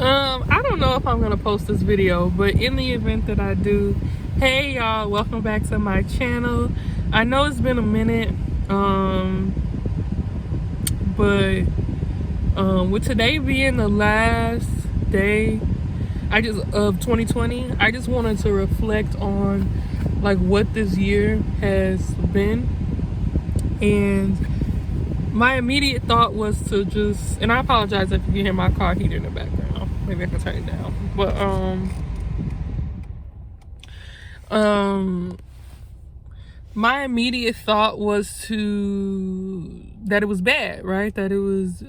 I don't know if I'm gonna post this video, but in the event that I do, hey y'all, welcome back to my channel. I know it's been a minute, but with today being the last day of 2020, I just wanted to reflect on like what this year has been. And my immediate thought was to just, and I apologize if you can hear my car heater in the background. Maybe I can turn it down. But my immediate thought was that it was bad, right? That it was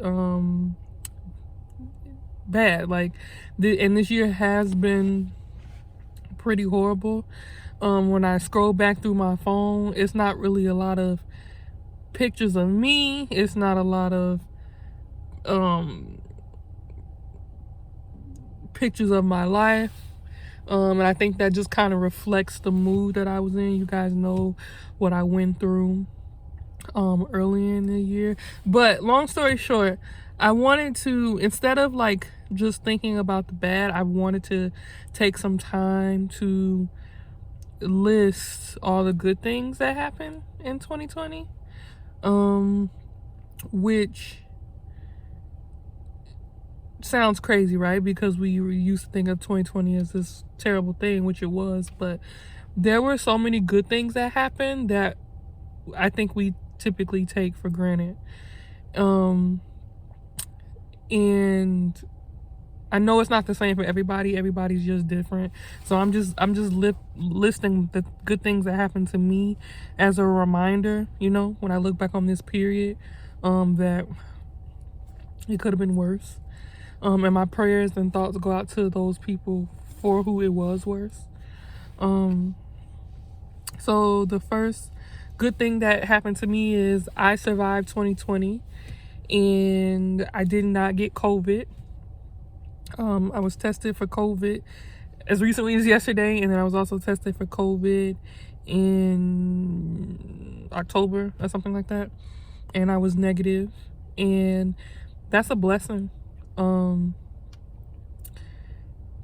bad. Like and this year has been pretty horrible. When I scroll back through my phone, it's not really a lot of pictures of me. It's not a lot of pictures of my life. And I think that just kind of reflects the mood that I was in. You guys know what I went through early in the year. But long story short, I wanted to, instead of like just thinking about the bad, I wanted to take some time to list all the good things that happened in 2020. Which sounds crazy, right? Because we used to think of 2020 as this terrible thing, which it was, but there were so many good things that happened that I think we typically take for granted. And I know it's not the same for everybody. Everybody's just different. So I'm just listing the good things that happened to me as a reminder, you know, when I look back on this period, that it could have been worse. And my prayers and thoughts go out to those people for who it was worse. So the first good thing that happened to me is I survived 2020 and I did not get COVID. I was tested for COVID as recently as yesterday, and then I was also tested for COVID in October or something like that, and I was negative, and that's a blessing. And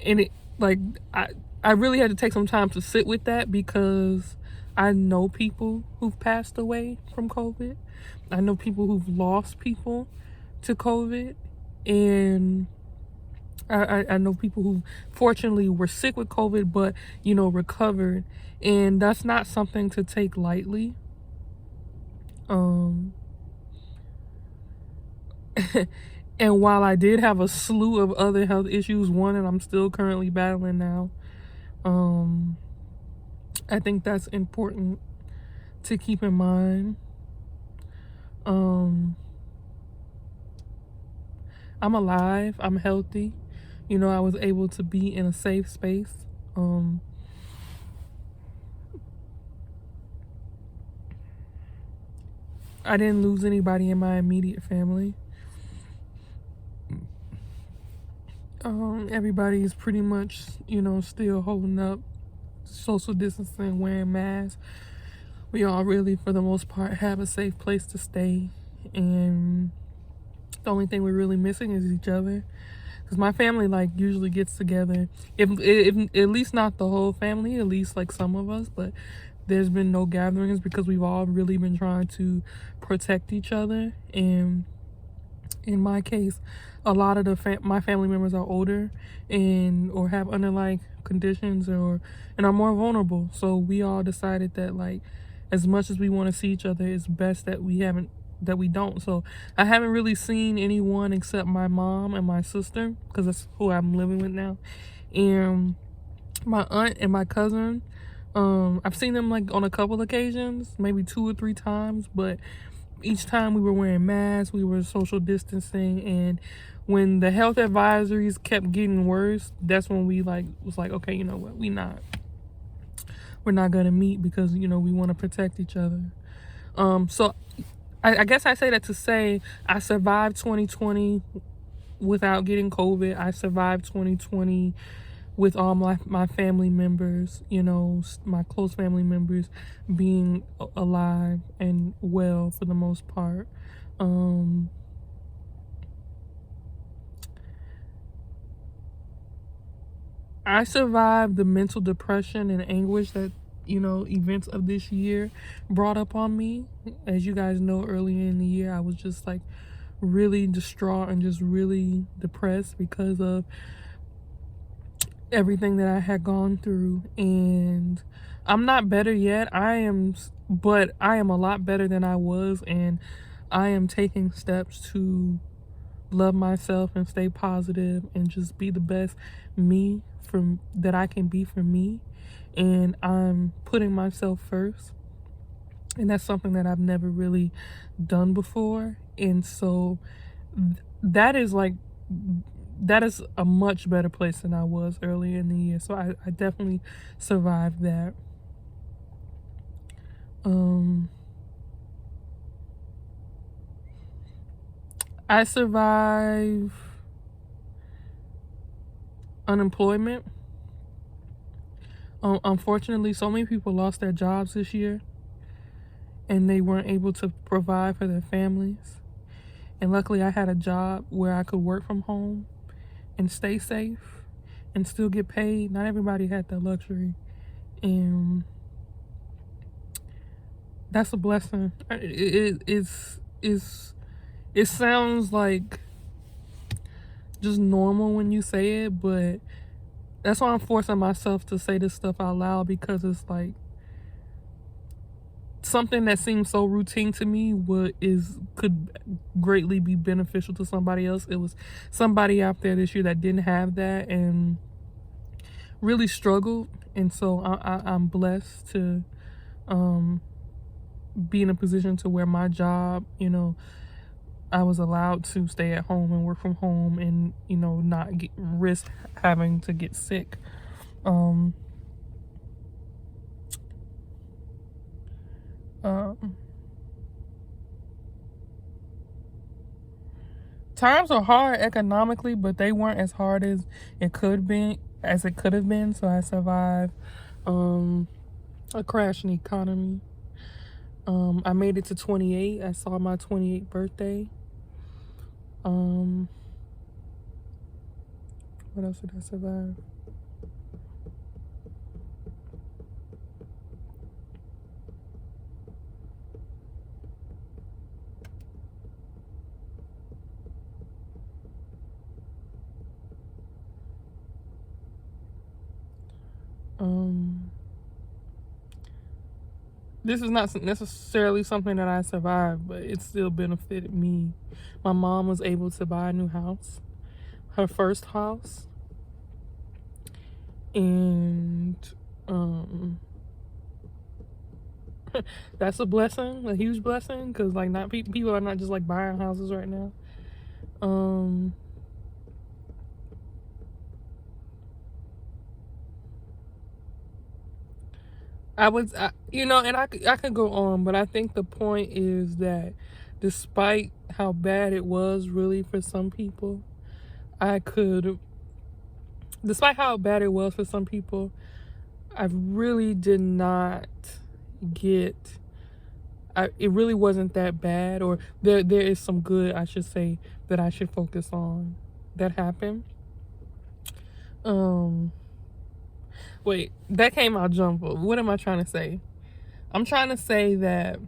it, like, I really had to take some time to sit with that, because I know people who've passed away from COVID. I know people who've lost people to COVID, and I know people who fortunately were sick with COVID, but, you know, recovered. And that's not something to take lightly. And while I did have a slew of other health issues, one that I'm still currently battling now, I think that's important to keep in mind. I'm alive, I'm healthy. You know, I was able to be in a safe space. I didn't lose anybody in my immediate family. Everybody is pretty much, you know, still holding up, social distancing, wearing masks. We all really, for the most part, have a safe place to stay. And the only thing we're really missing is each other. Because my family, like, usually gets together, if at least not the whole family, at least like some of us, but there's been no gatherings because we've all really been trying to protect each other. And in my case, a lot of my family members are older and or have underlying conditions and are more vulnerable. So we all decided that, like, as much as we want to see each other, it's best that we don't. So I haven't really seen anyone except my mom and my sister, because that's who I'm living with now, and my aunt and my cousin. I've seen them like on a couple occasions, maybe 2 or 3 times, but each time we were wearing masks, we were social distancing. And when the health advisories kept getting worse, that's when we was like, okay, you know what, we're not gonna meet, because, you know, we want to protect each other. So I guess I say that to say I survived 2020 without getting COVID. I survived 2020 with all my family members, you know, my close family members being alive and well for the most part. I survived the mental depression and anguish that, events of this year brought up on me. As you guys know, earlier in the year, I was just like really distraught and just really depressed because of everything that I had gone through. And I'm not better yet. But I am a lot better than I was, and I am taking steps to love myself and stay positive and just be the best me that I can be for me. And I'm putting myself first, and that's something that I've never really done before. And so that is a much better place than I was earlier in the year. So I definitely survived that. I survived unemployment. Unfortunately, so many people lost their jobs this year, and they weren't able to provide for their families. And luckily, I had a job where I could work from home and stay safe and still get paid. Not everybody had that luxury, and that's a blessing. It sounds like just normal when you say it, but that's why I'm forcing myself to say this stuff out loud, because it's like something that seems so routine to me could greatly be beneficial to somebody else. It was somebody out there this year that didn't have that and really struggled, and so I'm blessed to be in a position to where my job, I was allowed to stay at home and work from home and, not risk having to get sick. Times are hard economically, but they weren't as hard as it could have been. So I survived a crash in the economy. I made it to 28. I saw my 28th birthday. What else did I survive? This is not necessarily something that I survived, but it still benefited me. My mom was able to buy a new house, her first house, and that's a blessing, a huge blessing, because like not people are not just like buying houses right now. And I could go on, but I think the point is that despite how bad it was really for some people, despite how bad it was for some people, I really did not it really wasn't that bad, or there is some good, I should say, that I should focus on that happened. Wait, that came out jumbled. What am I trying to say? I'm trying to say that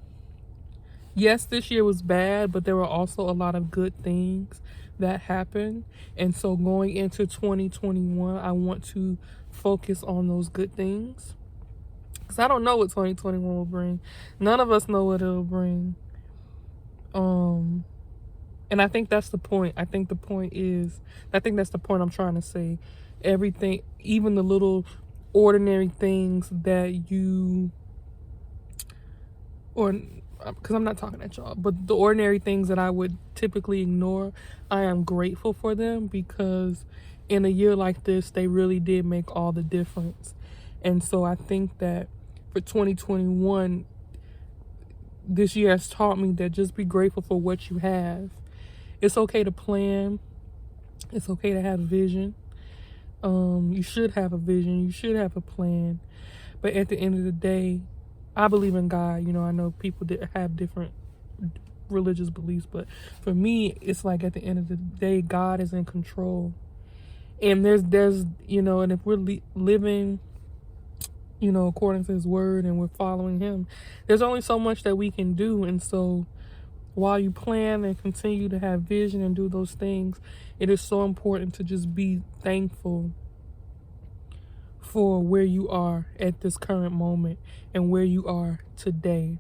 yes, this year was bad, but there were also a lot of good things that happened. And so going into 2021, I want to focus on those good things, because I don't know what 2021 will bring. None of us know what it'll bring. And I think that's the point. I think that's the point I'm trying to say. Everything, even the little ordinary things that because I'm not talking at y'all, but the ordinary things that I would typically ignore, I am grateful for them, because in a year like this, they really did make all the difference. And so I think that for 2021, this year has taught me that just be grateful for what you have. It's okay to plan. It's okay to have vision. You should have a vision. You should have a plan. But at the end of the day, I believe in God. I know people that have different religious beliefs, but for me, it's like at the end of the day, God is in control. And there's and if we're living according to his word, and we're following him, there's only so much that we can do. And so while you plan and continue to have vision and do those things, it is so important to just be thankful for where you are at this current moment and where you are today.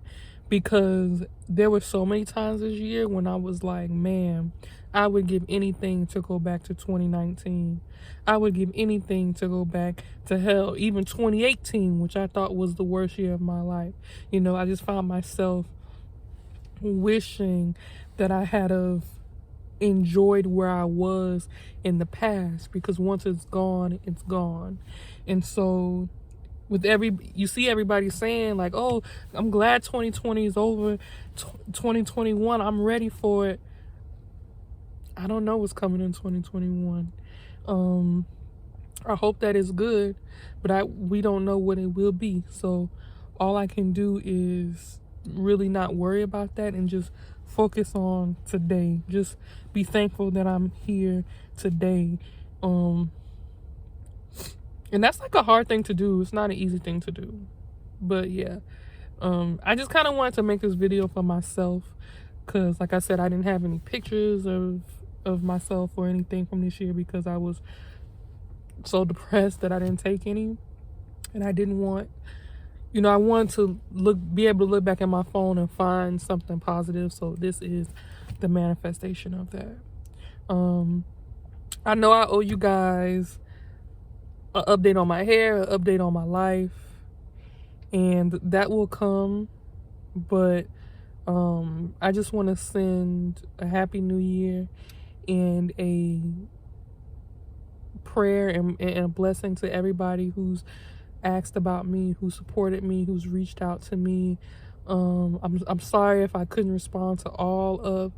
Because there were so many times this year when I was like, man, I would give anything to go back to 2019. I would give anything to go back to hell, even 2018, which I thought was the worst year of my life. I just found myself wishing that I had of enjoyed where I was in the past, because once it's gone, it's gone. And so you see everybody saying like, oh, I'm glad 2020 is over, 2021, I'm ready for it. I don't know what's coming in 2021. I hope that is good, but we don't know what it will be. So all I can do is really not worry about that and just focus on today. Just be thankful that I'm here today. And that's like a hard thing to do. It's not an easy thing to do. But yeah, I just kind of wanted to make this video for myself, because like I said, I didn't have any pictures of myself or anything from this year, because I was so depressed that I didn't take any. And I didn't want, I wanted to be able to look back at my phone and find something positive. So this is the manifestation of that. I know I owe you guys an update on my hair, an update on my life, and that will come. But I just want to send a happy new year and a prayer and a blessing to everybody who's asked about me, who supported me, who's reached out to me. I'm sorry if I couldn't respond to all of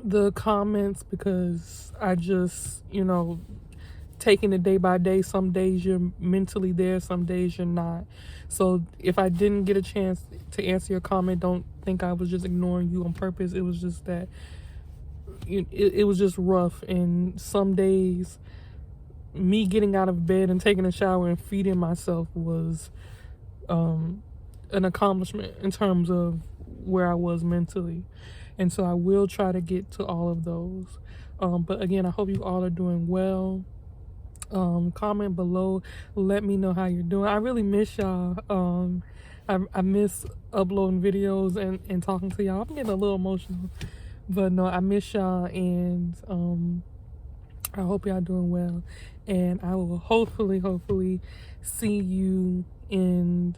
the comments, because I just taking it day by day. Some days you're mentally there, some days you're not. So if I didn't get a chance to answer your comment, don't think I was just ignoring you on purpose. It was just that it was just rough. And some days me getting out of bed and taking a shower and feeding myself was an accomplishment in terms of where I was mentally. And so I will try to get to all of those. But again, I hope you all are doing well. Comment below, let me know how you're doing. I really miss y'all. I miss uploading videos and talking to y'all. I'm getting a little emotional, but no, I miss y'all, and I hope y'all doing well. And I will hopefully see you in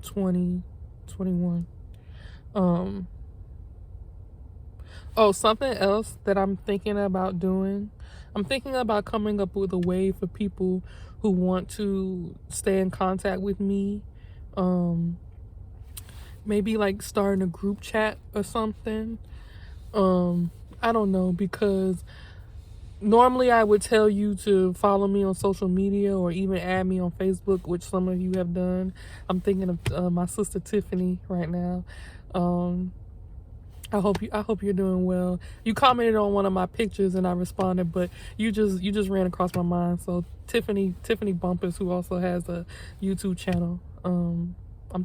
2021. Oh, something else that I'm thinking about doing. I'm thinking about coming up with a way for people who want to stay in contact with me. Maybe like starting a group chat or something. I don't know, because normally I would tell you to follow me on social media or even add me on Facebook, which some of you have done. I'm thinking of my sister Tiffany right now. I hope you're doing well. You commented on one of my pictures and I responded, but you just ran across my mind. So Tiffany Bumpers, who also has a YouTube channel. I'm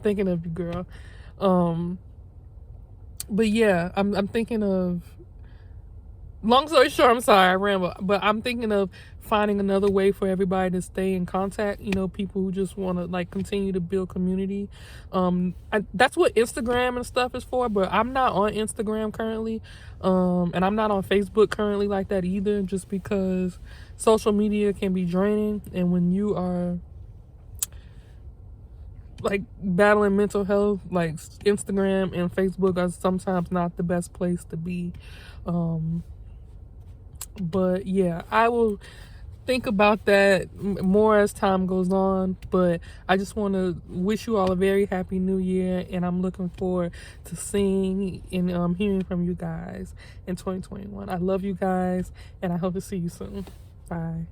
thinking of you, girl. But yeah, I'm thinking of, long story short, I'm sorry I ramble, but I'm thinking of finding another way for everybody to stay in contact. People who just want to like continue to build community. That's what Instagram and stuff is for, but I'm not on Instagram currently, and I'm not on Facebook currently like that either, just because social media can be draining, and when you are like battling mental health, like Instagram and Facebook are sometimes not the best place to be. But yeah, I will think about that more as time goes on. But I just want to wish you all a very happy new year, and I'm looking forward to seeing and hearing from you guys in 2021. I love you guys, and I hope to see you soon. Bye.